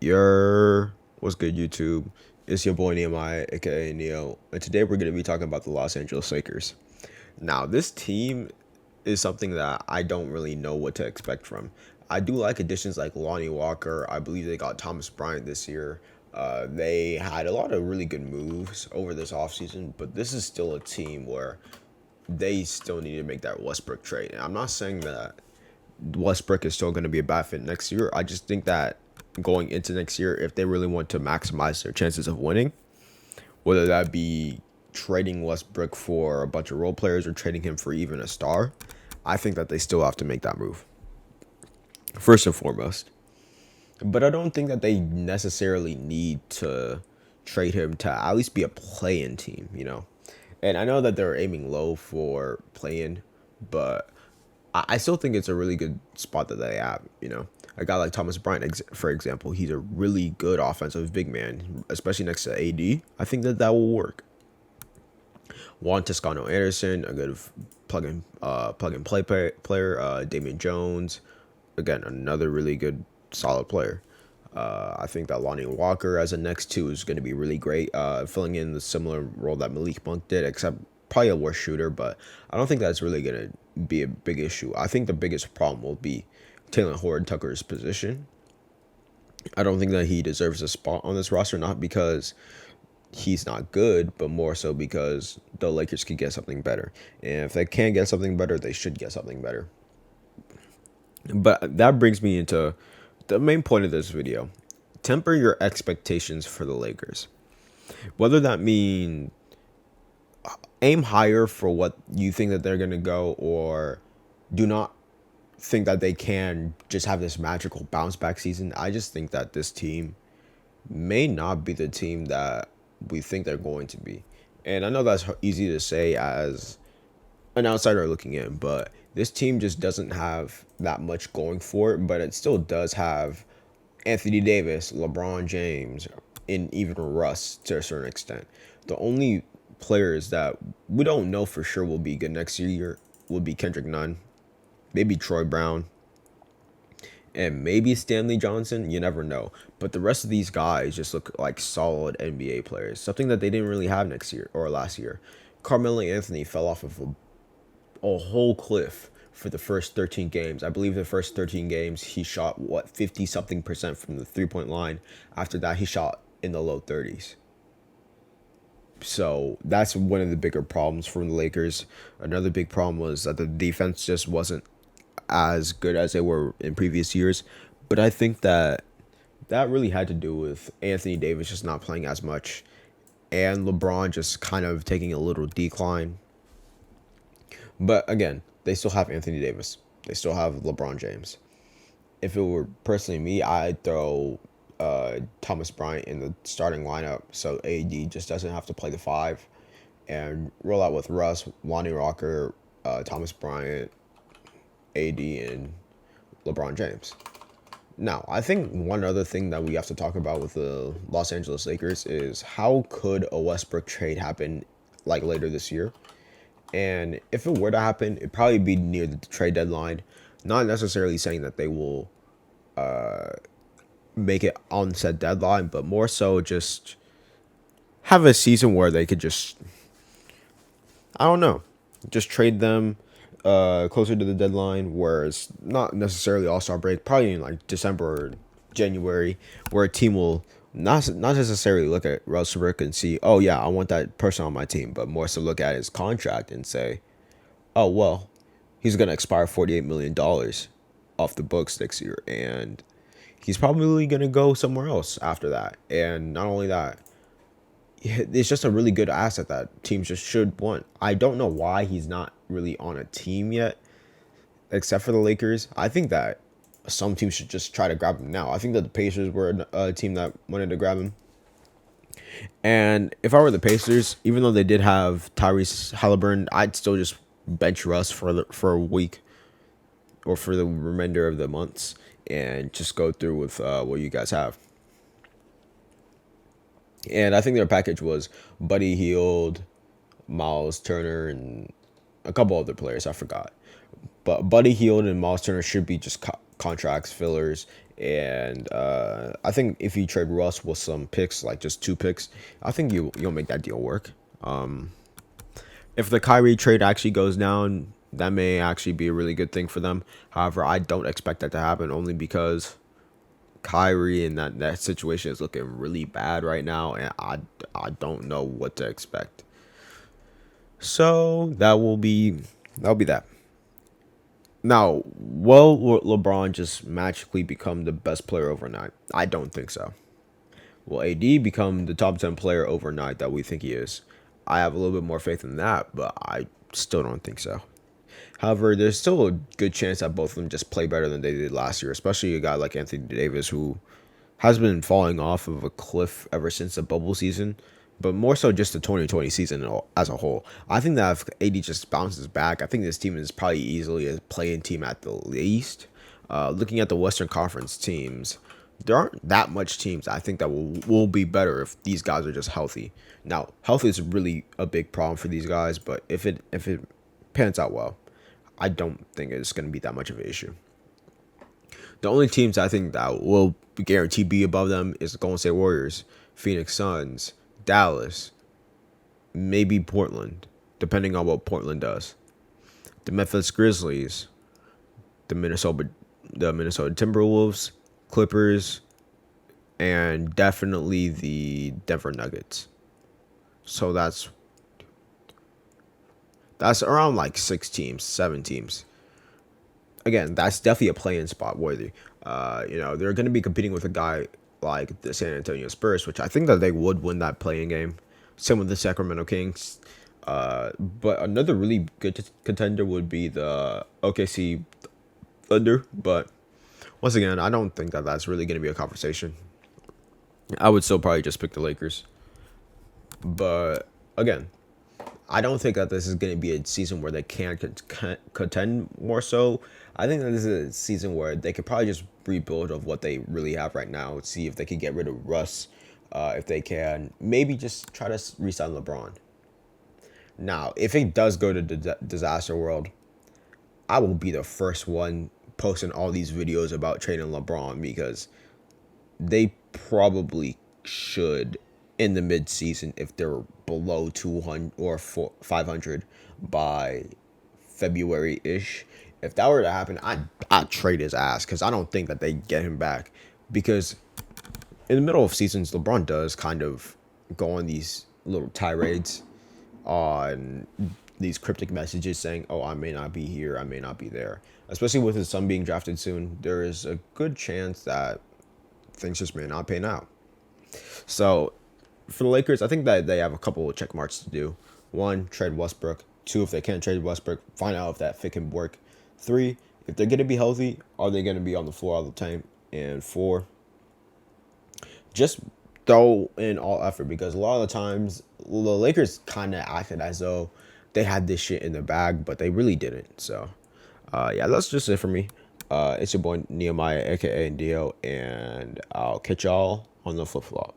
What's good, YouTube? It's your boy Nehemiah, aka Neo, and today we're going to be talking about the Los Angeles Lakers. Now, this team is something that I don't really know what to expect from. I do like additions like Lonnie Walker. I believe they got Thomas Bryant this year. They had a lot of really good moves over this offseason, but this is still a team where they still need to make that Westbrook trade. And I'm not saying that Westbrook is still going to be a bad fit next year. I just think that going into next year, if they really want to maximize their chances of winning, whether that be trading Westbrook for a bunch of role players or trading him for even a star, I think that they still have to make that move first and foremost. But I don't think that they necessarily need to trade him to at least be a play-in team. And I know that they're aiming low for play-in, but I still think it's a really good spot that they have. A guy like Thomas Bryant, for example, he's a really good offensive big man, especially next to AD. I think that that will work. Juan Toscano Anderson, a good plug and play player. Damian Jones, again, another really good solid player. I think that Lonnie Walker as a next two is going to be really great, filling in the similar role that Malik Monk did, except probably a worse shooter, but I don't think that's really going to be a big issue. I think the biggest problem will be Taylor Horton Tucker's position. I don't think that he deserves a spot on this roster, not because he's not good, but more so because the Lakers could get something better. And if they can't get something better, they should get something better. But that brings me into the main point of this video. Temper your expectations for the Lakers. Whether that means aim higher for what you think that they're going to go, or do not think that they can just have this magical bounce back season. I just think that this team may not be the team that we think they're going to be. And I know that's easy to say as an outsider looking in, but this team just doesn't have that much going for it, but it still does have Anthony Davis, LeBron James, and even Russ to a certain extent. The only players that we don't know for sure will be good next year will be Kendrick Nunn, maybe Troy Brown, and maybe Stanley Johnson. You never know. But the rest of these guys just look like solid NBA players, something that they didn't really have next year or last year. Carmelo Anthony fell off of a whole cliff for the first 13 games. I believe the first 13 games he shot 50 something percent from the 3-point line. After that, he shot in the low 30s. So that's one of the bigger problems for the Lakers. Another big problem was that the defense just wasn't as good as they were in previous years. But I think that that really had to do with Anthony Davis just not playing as much and LeBron just kind of taking a little decline. But again, they still have Anthony Davis. They still have LeBron James. If it were personally me, I'd throw Thomas Bryant in the starting lineup so AD just doesn't have to play the five, and roll out with Russ, Lonnie Walker, Thomas Bryant, AD, and LeBron James. Now, I think one other thing that we have to talk about with the Los Angeles Lakers is how could a Westbrook trade happen like later this year? And if it were to happen, it'd probably be near the trade deadline. Not necessarily saying that they will make it on said deadline, but more so just have a season where they could just, I don't know, just trade them closer to the deadline, where it's not necessarily All-Star break, probably in like December or January, where a team will not necessarily look at Westbrook and see, oh yeah, I want that person on my team, but more so look at his contract and say, oh well, he's gonna expire $48 million off the books next year, and he's probably gonna go somewhere else after that. And not only that, it's just a really good asset that teams just should want. I don't know why he's not really on a team yet, except for the Lakers. I think that some teams should just try to grab him now. I think that the Pacers were a team that wanted to grab him. And if I were the Pacers, even though they did have Tyrese Halliburton, I'd still just bench Russ for a week or for the remainder of the months and just go through with what you guys have. And I think their package was Buddy Hield, Miles Turner, and a couple other players. I forgot. But Buddy Hield and Miles Turner should be just contracts, fillers, And I think if you trade Russ with some picks, like just 2 picks, I think you'll make that deal work. If the Kyrie trade actually goes down, that may actually be a really good thing for them. However, I don't expect that to happen only because Kyrie and that situation is looking really bad right now, and I don't know what to expect. So that'll be that. Now, will LeBron just magically become the best player overnight? I don't think so. Will AD become the top 10 player overnight that we think he is? I have a little bit more faith in that, but I still don't think so. However, there's still a good chance that both of them just play better than they did last year, especially a guy like Anthony Davis, who has been falling off of a cliff ever since the bubble season, but more so just the 2020 season as a whole. I think that if AD just bounces back, I think this team is probably easily a play-in team at the least. Looking at the Western Conference teams, there aren't that much teams I think that will be better if these guys are just healthy. Now, health is really a big problem for these guys, but if it pans out well, I don't think it's going to be that much of an issue. The only teams I think that will guarantee be above them is the Golden State Warriors, Phoenix Suns, Dallas, maybe Portland, depending on what Portland does. The Memphis Grizzlies, the Minnesota Timberwolves, Clippers, and definitely the Denver Nuggets. So that's around like 6 teams, 7 teams. Again, that's definitely a play-in spot worthy. They're going to be competing with a guy like the San Antonio Spurs, which I think that they would win that play-in game. Same with the Sacramento Kings. But another really good contender would be the OKC Thunder. But once again, I don't think that that's really going to be a conversation. I would still probably just pick the Lakers. But again, I don't think that this is going to be a season where they can contend more so. I think that this is a season where they could probably just rebuild of what they really have right now. See if they can get rid of Russ. If they can, maybe just try to re-sign LeBron. Now, if it does go to disaster world, I will be the first one posting all these videos about trading LeBron because they probably should in the mid-season if they're below 200 or 500 by February-ish. If that were to happen, I'd trade his ass because I don't think that they get him back. Because in the middle of seasons, LeBron does kind of go on these little tirades on these cryptic messages saying, "Oh, I may not be here, I may not be there." Especially with his son being drafted soon, there is a good chance that things just may not pan out. So for the Lakers, I think that they have a couple of check marks to do. One, trade Westbrook. Two, if they can't trade Westbrook, find out if that fit can work. Three, if they're going to be healthy, are they going to be on the floor all the time? And four, just throw in all effort because a lot of the times the Lakers kind of acted as though they had this shit in the bag, but they really didn't. So, yeah, that's just it for me. It's your boy Nehemiah, aka Dio, and I'll catch y'all on the flip flop.